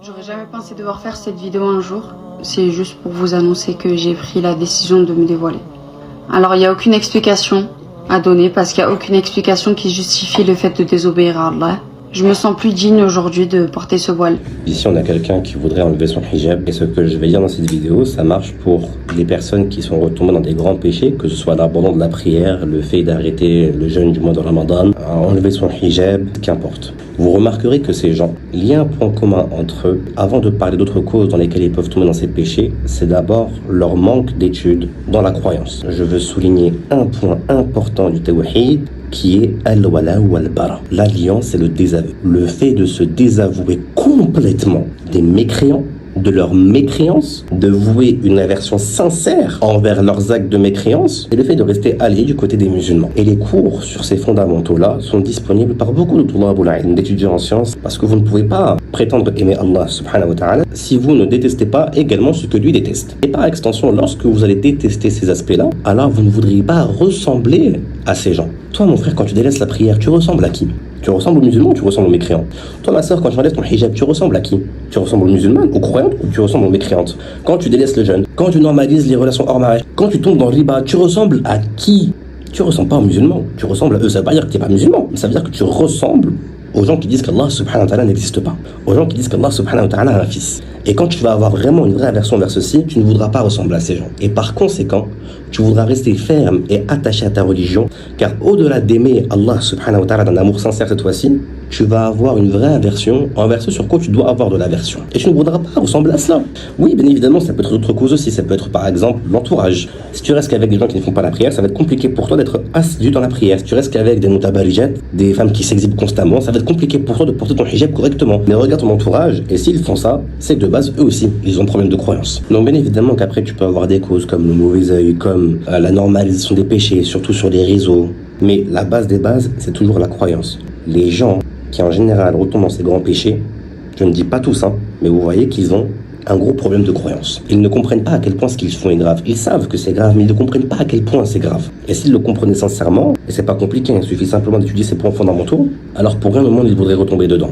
J'aurais jamais pensé devoir faire cette vidéo un jour. C'est juste pour vous annoncer que j'ai pris la décision de me dévoiler. Alors il n'y a aucune explication à donner parce qu'il n'y a aucune explication qui justifie le fait de désobéir à Allah. Je me sens plus digne aujourd'hui de porter ce voile. Ici, on a quelqu'un qui voudrait enlever son hijab. Et ce que je vais dire dans cette vidéo, ça marche pour les personnes qui sont retombées dans des grands péchés, que ce soit l'abandon de la prière, le fait d'arrêter le jeûne du mois de Ramadan, enlever son hijab, qu'importe. Vous remarquerez que ces gens, il y a un point commun entre eux. Avant de parler d'autres causes dans lesquelles ils peuvent tomber dans ces péchés, c'est d'abord leur manque d'études dans la croyance. Je veux souligner un point important du tawhid, qui est al-wala ou al-bara. L'alliance et le désaveu. Le fait de se désavouer complètement des mécréants, de leur mécréance, de vouer une aversion sincère envers leurs actes de mécréance, et le fait de rester allié du côté des musulmans. Et les cours sur ces fondamentaux-là sont disponibles par beaucoup d'étudiants en sciences, parce que vous ne pouvez pas prétendre aimer Allah subhanahu wa ta'ala si vous ne détestez pas également ce que lui déteste. Et par extension, lorsque vous allez détester ces aspects-là, alors vous ne voudriez pas ressembler à ces gens. Toi, mon frère, quand tu délaisses la prière, tu ressembles à qui? Tu ressembles aux musulmans ou tu ressembles aux mécréants? Toi, ma soeur, quand tu enlèves ton hijab, tu ressembles à qui? Tu ressembles aux musulmanes, aux croyantes ou tu ressembles aux mécréantes? Quand tu délaisses le jeûne, quand tu normalises les relations hors mariage, quand tu tombes dans le riba, tu ressembles à qui? Tu ressembles pas aux musulmans, tu ressembles à eux. Ça veut pas dire que tu n'es pas musulman, mais ça veut dire que tu ressembles aux gens qui disent qu'Allah subhanahu wa ta'ala n'existe pas, aux gens qui disent qu'Allah subhanahu wa ta'ala a un fils. Et quand tu vas avoir vraiment une vraie aversion vers ceci, tu ne voudras pas ressembler à ces gens. Et par conséquent, tu voudras rester ferme et attaché à ta religion, car au-delà d'aimer Allah subhanahu wa ta'ala d'un amour sincère cette fois-ci, tu vas avoir une vraie aversion envers ce sur quoi tu dois avoir de l'aversion. Et tu ne voudras pas ressembler à cela. Oui, bien évidemment, ça peut être d'autres causes aussi. Ça peut être par exemple l'entourage. Si tu restes qu'avec des gens qui ne font pas la prière, ça va être compliqué pour toi d'être assidu dans la prière. Si tu restes qu'avec des mutabarijat, des femmes qui s'exhibent constamment, ça va être compliqué pour toi de porter ton hijab correctement. Mais regarde ton entourage, et s'ils font ça, c'est que de base, eux aussi, ils ont un problème de croyance. Donc bien évidemment qu'après, tu peux avoir des causes comme le mauvais œil, comme la normalisation des péchés, surtout sur les réseaux. Mais la base des bases, c'est toujours la croyance. Les gens qui en général retombent dans ces grands péchés, je ne dis pas tous, mais vous voyez qu'ils ont un gros problème de croyance. Ils ne comprennent pas à quel point ce qu'ils font est grave. Ils savent que c'est grave, mais ils ne comprennent pas à quel point c'est grave. Et s'ils le comprenaient sincèrement, et c'est pas compliqué, il suffit simplement d'étudier ces points fondamentaux, alors pour rien au monde ils voudraient retomber dedans.